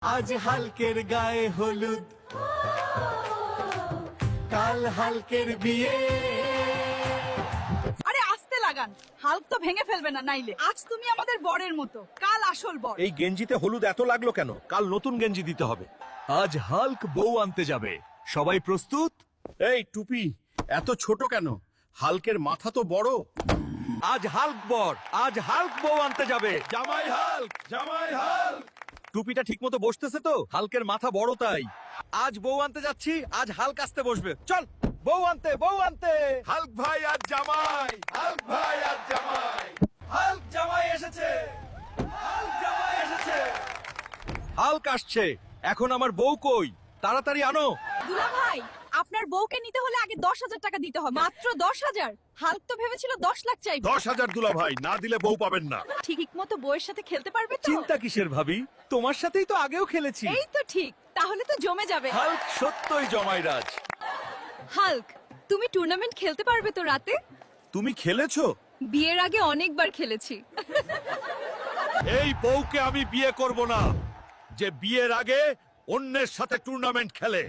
আজ হালকের গায়ে হলুদ, কাল হালকের বিয়ে। আরে আস্তে লাগান, হাল্ক তো ভেঙে ফেলবে না নাইলে। আজ তুমি আমাদের বরের মতো, কাল আসল বর। এই গেঞ্জিতে হলুদ এত লাগলো কেন? কাল নতুন গেঞ্জি দিতে হবে। আজ হাল্ক বউ আনতে যাবে, সবাই প্রস্তুত? এই টুপি এত ছোট কেন? হালকের মাথা তো বড়। আজ হাল্ক বর, আজ হাল্ক বউ আনতে যাবে। জামাই হাল্ক, জামাই হাল্ক। টুপিটা ঠিক মতো বসতেছে তো? হাল্কের মাথা বড় তাই। আজ বউ আনতে যাচ্ছি, আজ হাল্ক আসতে বসবে। চল বউ আনতে, বউ আনতে। হাল্ক ভাই আজ জামাই, হাল্ক ভাই আজ জামাই। হাল্ক জামাই এসেছে, হাল্ক জামাই এসেছে। হাল্ক আসছে, এখন আমার বউ কই? তাড়াতাড়ি আনো। দুলা ভাই, আপনার বউকে নিতে হলে আগে 10,000 টাকা দিতে হবে। মাত্র 10,000? হাল্ক তো ভেবেছিল 10 লাখ চাইবে। 10,000 দুলা ভাই, না দিলে বউ পাবেন না। ঠিক মতো বউয়ের সাথে খেলতে পারবে তো? চিন্তা কিসের ভাবি, তোমার সাথেই তো আগেও খেলেছি। এই তো ঠিক, তাহলে তো জমে যাবে। হাল্ক সত্যই জমাইরাজ। হাল্ক, তুমি টুর্নামেন্ট খেলতে পারবে তো রাতে? তুমি খেলেছো? বিয়ের আগে অনেকবার খেলেছি। এই বউকে আমি বিয়ে করব না, যে বিয়ের আগে অন্যের সাথে টুর্নামেন্ট খেলে।